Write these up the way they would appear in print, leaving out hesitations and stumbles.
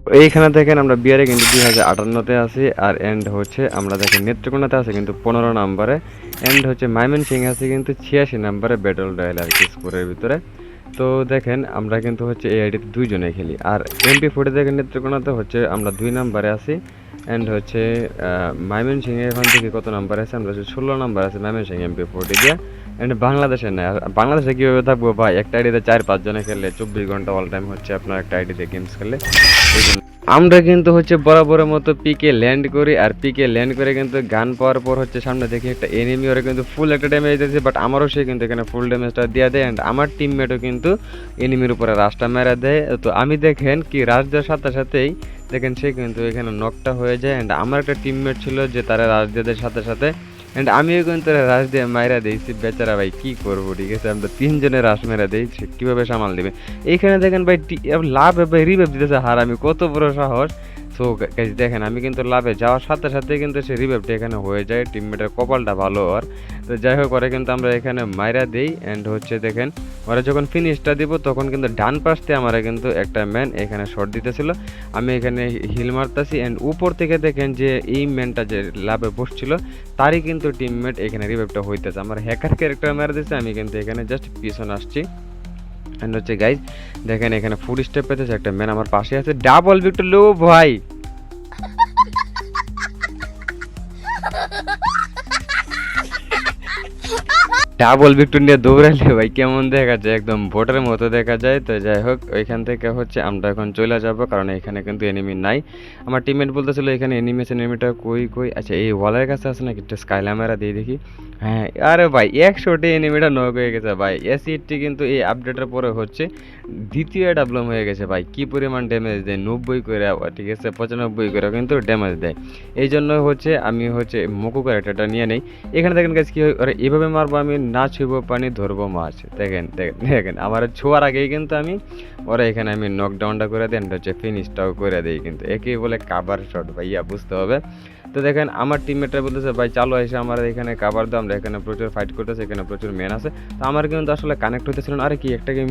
এইখানে দেখেন আমরা বিয়ারে কিন্তু 2058-তে আছি, আর এন্ড হচ্ছে আমরা দেখেন নেত্রকোনাতে আছে কিন্তু 15 নম্বরে, এন্ড হচ্ছে ময়মনসিং আছে কিন্তু 86 নম্বরে ব্যাটল রয়্যাল আর কি স্কোরের ভিতরে। তো দেখেন আমরা কিন্তু হচ্ছে এই আইডিতে দুইজনে খেলি, আর MP40 দেখেন নেত্রকোনাতে হচ্ছে আমরা 2 নম্বরে আছি, এন্ড হচ্ছে ময়মনসিং এখান থেকে কত নাম্বার আছে, আমরা হচ্ছে 16 নাম্বার আছে ময়মনসিং MP40 দিয়ে। এন্ড বাংলাদেশে না, আর বাংলাদেশে কীভাবে থাকবো ভাই, একটা আইডিতে 4-5 জনে খেললে 24 ঘন্টা অল টাইম হচ্ছে আপনার একটা আইডিতে গেমস খেললে। আমরা কিন্তু হচ্ছে বরাবরের মতো পিকে ল্যান্ড করি, আর পিকে ল্যান্ড করে কিন্তু গান পাওয়ার পর হচ্ছে সামনে দেখি একটা এনিমি, ওরা কিন্তু ফুল একটা ড্যামেজ দিয়েছে, বাট আমারও সে কিন্তু এখানে ফুল ড্যামেজটা দিয়ে দেয়, অ্যান্ড আমার টিমমেটও কিন্তু এনিমির উপরে রাশটা মেরা দেয়। তো আমি দেখেন কি রাশ দেওয়ার সাথে সাথেই দেখেন সে কিন্তু এখানে নকটা হয়ে যায়, অ্যান্ড আমার একটা টিমমেট ছিল যে তারা রাশ দিয়ে দেয় সাথে সাথে, অ্যান্ড আমিও কিন্তু রাশ দিয়ে মাইরা দিয়েছি। বেচারা ভাই কী করবো, ঠিক আছে, আমরা 3 জনের রাশ মেরা দিই, সে কীভাবে সামাল দেবে। এইখানে দেখেন ভাই লাভ ভাই রিভাইভ দিতেছে, হার আমি কত বড় সাহস। সো গাইস দেখেন আমি কিন্তু লাভে যাওয়ার সাথে সাথে কিন্তু সে রিভাইভটা এখানে হয়ে যায়, টিমমেটের কপালটা ভালো। আর তো যাই হোক ওরা কিন্তু আমরা এখানে মাইরা দিই, অ্যান্ড হচ্ছে দেখেন ওরা যখন ফিনিশটা দিব তখন কিন্তু ডান পাশ দিয়ে আমরা কিন্তু একটা ম্যান এখানে শট দিতেছিল, আমি এখানে হিল মারতাছি, অ্যান্ড উপর থেকে দেখেন যে এই ম্যানটা যে লাভে বসছিল তারই কিন্তু টিমমেট এখানে রিভাইভটা হইতেছে, আমার হ্যাকার ক্যারেক্টার মারা দিচ্ছে, আমি কিন্তু এখানে জাস্ট পিছনে আসছি। এন্ড হচ্ছে গাইজ দেখেন এখানে ফুল স্টেপ পেতেছে, একটা ম্যান আমার পাশে আছে, ডাবল ভিক্টর লো ভাই। ডাবল ভিক্টর নিয়ে দৌড়াইলে ভাই কেমন দেখা যায়, একদম ভোটের মতো দেখা যায়। তো যাই হোক ওইখান থেকে হচ্ছে আমরা এখন চলে যাব, কারণ এখানে কিন্তু এনিমি নাই। আমার টিমমেট বলতেছিল এখানে এনিমি আছে, এনিমিটা কই কই, আচ্ছা এই ওয়ালের কাছে আছে নাকি, একটা স্কাইলামেরা দিয়ে দেখি। হ্যাঁ আরে ভাই 100-তে এনিমিটা নক হয়ে গেছে ভাই। এসিডটি কিন্তু এই আপডেটের পরে হচ্ছে দ্বিতীয় ডাবলম হয়ে গেছে ভাই, কি পরিমাণ ড্যামেজ দেয় 90 করে, ঠিক আছে 95 করে কিন্তু ড্যামেজ দেয়। এই জন্য হচ্ছে আমি হচ্ছে মুকু ক্যারেক্টারটা নিয়ে নেই। এখানে দেখেন গাইস কি হয়, ওরা এভাবে মারবো, আমি না ছুঁব পানি ধরবো মাছ। দেখেন দেখেন দেখেন আমার ছোঁয়ার আগেই কিন্তু আমি ওরা এখানে আমি নকডাউনটা করে দেন হচ্ছে ফিনিশটাও করে দিই, কিন্তু একেই বলে কাভার শট ভাইয়া, বুঝতে হবে। তো দেখেন আমার টিমমেটরা বলতেছে ভাই চালো এসে আমার এখানে কাভার দাও, আমরা এখানে প্রচুর ফাইট করতেছে, এখানে প্রচুর ম্যান আছে। তো আমার কিন্তু আসলে কানেক্ট হইতেছিল না, আরে কি একটা গেম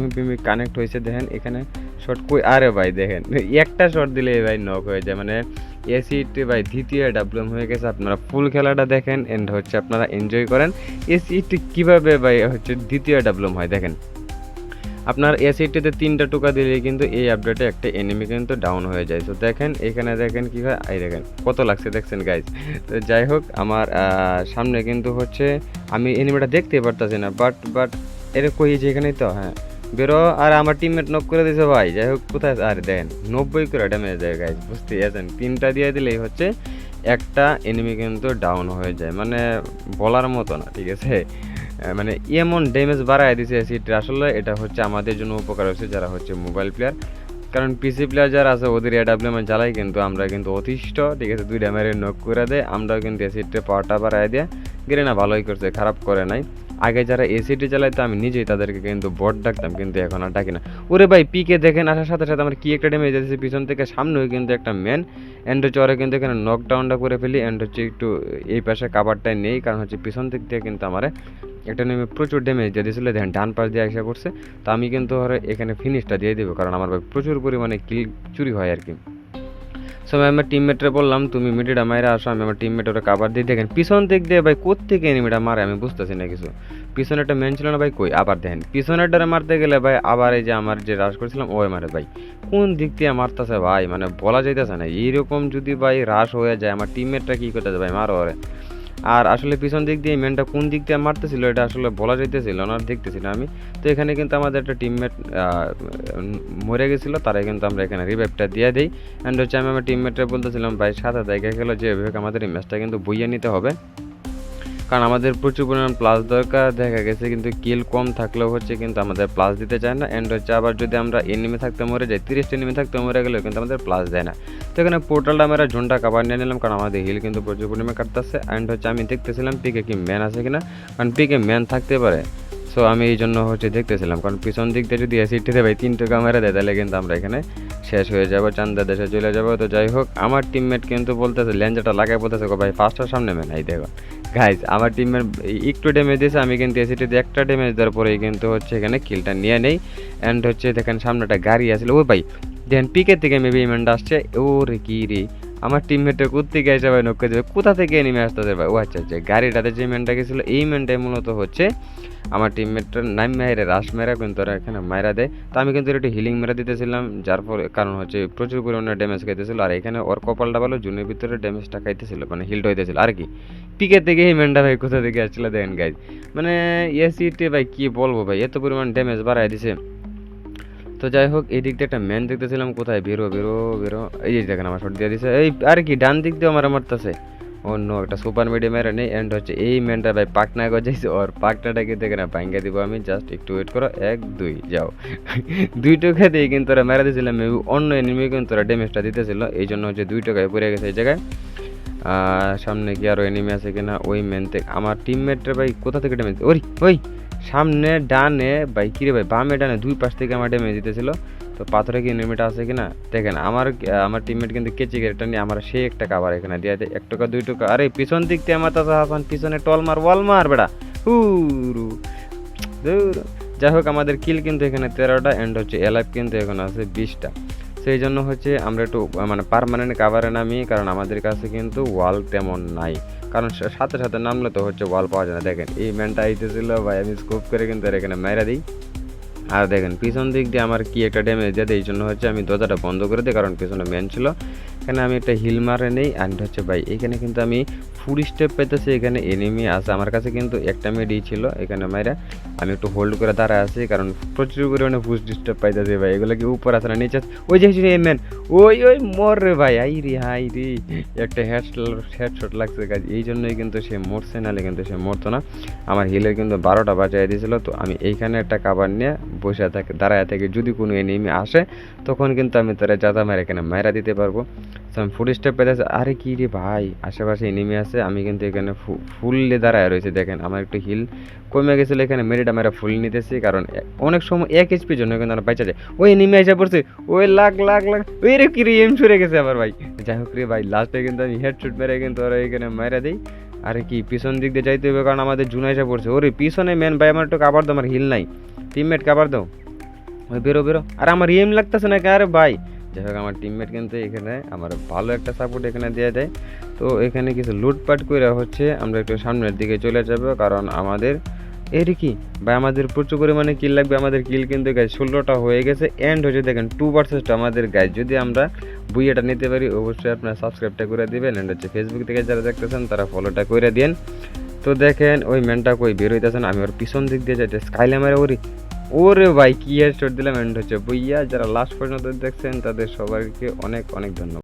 কানেক্ট হয়েছে, দেখেন এখানে শট কই, আরে ভাই দেখেন একটা শট দিলে ভাই নক হয়ে যায়, মানে এসিটি ভাই দ্বিতীয় ডাবলম হয়ে গেছে। আপনারা ফুল খেলাটা দেখেন, এন্ড হচ্ছে আপনারা এনজয় করেন এসিটি কীভাবে ভাই হচ্ছে দ্বিতীয় ডাবলম হয়। দেখেন আপনার এসিটিতে 3টা টোকা দিলেই কিন্তু এই আপডেটে একটা এনিমি কিন্তু ডাউন হয়ে যায়। তো দেখেন এখানে দেখেন কী হয়, এই দেখেন কত লাগছে দেখছেন গাইজ। তো যাই হোক আমার সামনে কিন্তু হচ্ছে আমি এনিমিটা দেখতে পারতেছি না, বাট এটা কই যে এখানেই তো, হ্যাঁ বেরো, আর আমার টিমমেট নক করে দিয়েছে ভাই। যাই হোক কোথায়, আর দেখেন 90 করে ড্যামেজ দেয় গাইজ, বুঝতে আছেন 3টা দিয়ে দিলেই হচ্ছে একটা এনিমি কিন্তু ডাউন হয়ে যায়, মানে বলার মতো না, ঠিক আছে। মানে এমন ড্যামেজ বাড়ায় দিছে সিটি, আসলে এটা হচ্ছে আমাদের জন্য উপকার হচ্ছে যারা হচ্ছে মোবাইল প্লেয়ার, কারণ পিসি প্লেয়ার যারা আছে ওদের এডাব্লিউএম জ্বালাই কিন্তু আমরা কিন্তু অতিষ্ঠ, ঠিক আছে 2টা মেরে নক করে দেয়, আমরাও কিন্তু এসিডে পাওয়ারটা বাড়ায় দিয়ে গেলে না, ভালোই করছে, খারাপ করে নাই। আগে যারা এসিডি চালাইতো আমি নিজেই তাদেরকে কিন্তু বট ডাকতাম, কিন্তু এখন আর ডাকি না। ওরে ভাই পিকে দেখেন আসার সাথে সাথে আমার কি একটা ড্যামেজ দিয়েছে পিছন থেকে, সামনেও কিন্তু একটা ম্যান, অ্যান্ড হচ্ছে ওরা কিন্তু এখানে নকডাউনটা করে ফেলি, অ্যান্ড হচ্ছে একটু এই পাশে কাভারটাই নেই, কারণ হচ্ছে পিছন দিক দিয়ে কিন্তু আমার একটা নেমে প্রচুর ড্যামেজ দিয়ে দিয়েছিল, দেখেন ডান পাশ দিয়ে আসা করছে। তো আমি কিন্তু এখানে ফিনিশটা দিয়ে দেবো, কারণ আমার ভাই প্রচুর পরিমাণে কিল চুরি হয় আর কি। সো আমি আমার টিমমেটরে বললাম তুমি মিডিটা মাইরা আসো, আমি আমার টিমমেট ওরা কাভার দিয়ে, দেখেন পিছন দিক দিয়ে ভাই কোত্থেকে এনিমিটা মারে আমি বুঝতেছি না কিছু। পিছনে একটা ম্যান ছিল না ভাই, কই আবার দেখেন পিছনের ডারে মারতে গেলে ভাই আবার এই যে আমার যে রাশ করেছিলাম ওই মারে ভাই, কোন দিক দিয়ে মারতেছে ভাই, মানে বলা যাইতেছে না। এইরকম যদি ভাই রাশ হয়ে যায় আমার টিমমেটটা কী করতেছে ভাই, মারো ওরে। আর আসলে পিছন দিক দিয়ে ম্যানটা কোন দিক দিয়ে মারতেছিল এটা আসলে বলা যাইতেছিল না, দেখতেছি না আমি। তো এখানে কিন্তু আমাদের একটা টিমমেট মরে গেছিলো, তারা কিন্তু আমরা এখানে রিভাইভটা দিয়ে দিই, অ্যান্ড হচ্ছে আমি আমার টিমমেটরা বলতেছিলাম ভাই সাথে দেখা গেলো যে আমাদের এই ম্যাচটা কিন্তু বইয়ে নিতে হবে, কারণ আমাদের প্রচুর পরিমাণ প্লাস দরকার। দেখা গেছে কিন্তু কিল কম থাকলেও হচ্ছে কিন্তু আমাদের প্লাস দিতে চায় না, অ্যান্ড হচ্ছে আবার যদি আমরা এনিমি থাকতে মরে যাই 30টা এনিমি থাকতে মরে গেলেও কিন্তু আমাদের প্লাস দেয় না। তো এখানে পোর্টালটা আমরা ঝুনটা কাভার নিয়ে নিলাম, কারণ আমাদের হিল কিন্তু প্রচুর পরিমাণে কাটতেছে, অ্যান্ড হচ্ছে আমি দেখতেছিলাম পিকে কি ম্যান আছে কিনা, কারণ পিকে ম্যান থাকতে পারে। সো আমি এই জন্য হচ্ছে দেখতেছিলাম, কারণ পিছন দিক দিয়ে যদি এসিটিতে ভাই 3টা ক্যামেরা দেয় তাহলে কিন্তু আমরা এখানে শেষ হয়ে যাবো, চান্দা দেশে চলে যাবো। তো যাই হোক আমার টিমমেট কিন্তু বলতেছে লেঞ্জাটা লাগাই বলতেছে ভাই 5টার সামনে ম্যান, এই দেখো গাইজ আমার টিমের একটু ড্যামেজ দিয়েছে, আমি কিন্তু এসিটিতে একটা ড্যামেজ দেওয়ার পরেই কিন্তু হচ্ছে এখানে কিলটা নিয়ে নেই, অ্যান্ড হচ্ছে দেখেন সামনে একটা গাড়ি আসলে, ও ভাই দেন পিকের থেকে মেবি এই ম্যানটা আসছে। ওরে কি রে, আমার টিমমেটের কোত্থেকে এসে ভাই নক্কা দেবে, কোথা থেকে এনিমে আসতেছে ভাই। ও আচ্ছা আচ্ছা, গাড়িটাতে যে ম্যানটা গেছিলো এই ম্যানটাই মূলত হচ্ছে আমার টিমমেটটার নাম মেরে রাশ মেরা কিন্তু ওরা এখানে মাইরা দেয়। তো আমি কিন্তু একটু হিলিং মেরা দিতেছিলাম, যার ফলে কারণ হচ্ছে প্রচুর পরিমাণে ড্যামেজ খাইতেছিল। আর এখানে ওর কপালটা ভালো, জুনের ভিতরে ড্যামেজটা খাইতেছিল, মানে হিলড হইতেছিল আর কি। পিকের থেকে এই ম্যানটা ভাই কোথা থেকে আসছিল দেখেন গাইজ, মানে এসিতে ভাই কি বলবো ভাই, এত পরিমাণ ড্যামেজ বাড়াই দিছে। তো যাই হোক, এই দিক দিয়ে একটা ম্যান দেখতেছিলাম, কোথায় বেরো বেরো বেরো, এই যে দেখেন আমার শট দিয়ে দিছে। এই আর কি ডান দিক দিয়ে আমার মারতেছে, অন্য একটা সুপার মিডিয়াম মেরে নেই। অ্যান্ড হচ্ছে এই ম্যানটা ভাই পাকনা গজাইছে, ওর পাকনাটাকে দেখে না ভাঙ্গা দিব আমি, জাস্ট একটু ওয়েট করো, 1 2 যাও। দুই টোকা দিয়ে কিন্তু ওরা মেরা দিয়েছিলাম, মেবি অন্য এনিমি কিন্তু ওরা ড্যামেজটা দিতেছিল, এই জন্য হচ্ছে 2 টোকায় পড়ে গেছে এই জায়গায়। সামনে কি আরও এনিমি আছে কিনা, ওই ম্যান থেকে আমার টিমমেটরা ভাই কোথা থেকে ড্যামেজ, ওই ওই সামনে ডানে ভাই, কিরে ভাই বামে ডানে দুই পাশ থেকে আমার ড্যামেজ দিতেছিল। তো পাথরে কি এনিমিটা আছে কিনা দেখেন, আমার টিমমেট কিন্তু কেচি গেটটা নিয়ে আমার সেই একটা কাভার এখানে দিয়ে দেয়, 1 টাকা 2 টাকা। আরে পিছন দিক থেকে আমার তাছা হাসান, পিছনে টল মার ওয়াল মার বেড়া হুরু ধুর। যাই হোক, আমাদের কিল কিন্তু এখানে 13টা, অ্যান্ড হচ্ছে এলাইভ কিন্তু এখন আছে 20টা। সেই জন্য হচ্ছে আমরা একটু মানে পার্মানেন্ট কাভারে নামি, কারণ আমাদের কাছে কিন্তু ওয়াল তেমন নাই, কারণ সাথে সাথে নামলে তো হচ্ছে ওয়াল পাওয়া যায় না। দেখেন এই ম্যানটা আইতেছিল ভাই, আমি স্কোপ করে কিন্তু এর এখানে মেরা দিই। আর দেখেন পিছন দিক দিয়ে আমার কি একটা ড্যামেজ দিয়ে দেয়, এই জন্য হচ্ছে আমি দরজাটা বন্ধ করে দিই, কারণ পিছনে ম্যান ছিল। এখানে আমি একটা হিল মারে নেই, অ্যান্ড হচ্ছে ভাই এখানে কিন্তু আমি ফুল স্টেপ পাইতেছি, এখানে এনিমি আছে আমার কাছে কিন্তু একটা মেডি ছিল এখানে মাইরা। আমি একটু হোল্ড করে দাঁড়ায় আছি, কারণ প্রচুর পরিমাণে ফুল স্টেপ পাইতেছি ভাই, এগুলো কি উপর আছে না নিচে আছে? ওই যে ম্যান, ওই ওই মর রে ভাই, আই রে হাই রে, একটা হেডশট লাগছে কাজ, এই জন্যই কিন্তু সে মরছে, নাহলে কিন্তু সে মরতো না। আমার হিলের কিন্তু 12টা বাঁচাই দিয়েছিল। তো আমি এইখানে একটা কাবার নিয়ে বসে দাঁড়ায় থেকে যদি কোনো এনিমি আসে, তখন কিন্তু আমি তারা যাতা মারে এখানে মায়েরা দিতে পারবো। তো আমি ফুল স্টেপ পেতেছি, আরে কি রে ভাই, আশেপাশে এনিমি আছে, আমি কিন্তু এখানে ফুললে দাঁড়ায় রয়েছে। দেখেন আমার একটু হিল কমে গেছিলো, এখানে মেরিটা মেরা ফুল নিতেছি, কারণ অনেক সময় 1 HP জন্য কিন্তু আমরা বাইচা যায়। ওই এনিমি এসে পড়ছে, ওই লাখ লাখ লাখ, ওই রে কি রে এম সরে গেছে আবার ভাই। যাই হোক রে ভাই, লাস্টে কিন্তু আমি হেডশট মেরে কিন্তু ওরা এখানে মাইরা দিই। আরে কি পিছন দিক দিয়ে যাইতে হবে, কারণ আমাদের জুনা এসে পড়ছে। ওরে পিছনে ম্যান ভাই, আমার একটু কাবার দাও, আমার হিল নাই, টিমমেট কাবার দাও, ওই বেরো বেরো। আর আমার এম লাগতেছে না আরে ভাই। যাই হোক, আমার টিমমেট কিন্তু এখানে আমার ভালো একটা সাপোর্ট এখানে দিয়ে দেয়। তো এখানে কিছু লুটপাট করে হচ্ছে আমরা একটু সামনের দিকে চলে যাব, কারণ আমাদের এর কি ভাই আমাদের প্রচুর পরিমাণে কিল লাগবে। আমাদের কিল কিন্তু গাইজ 16টা হয়ে গেছে, এন্ড হচ্ছে দেখেন 2 ভার্সেস 2 আমাদের গাইজ। যদি আমরা বুইয়াটা নিতে পারি, অবশ্যই আপনারা সাবস্ক্রাইবটা করে দিবেন, এন্ড হচ্ছে ফেসবুক থেকে যারা দেখতেছেন তারা ফলোটা করে দিন। তো দেখেন ওই ম্যানটা কই বের হইতেছে না, আমি ওর পিছন দিক দিয়ে যাইতে স্কাইলে মারে ওরে, ওরে ভাই কি হেডশট দিলাম। এন্ড হচ্ছে বুইয়া, যারা লাস্ট পর্যন্ত দেখছেন তাদের সবাইকে অনেক অনেক ধন্যবাদ।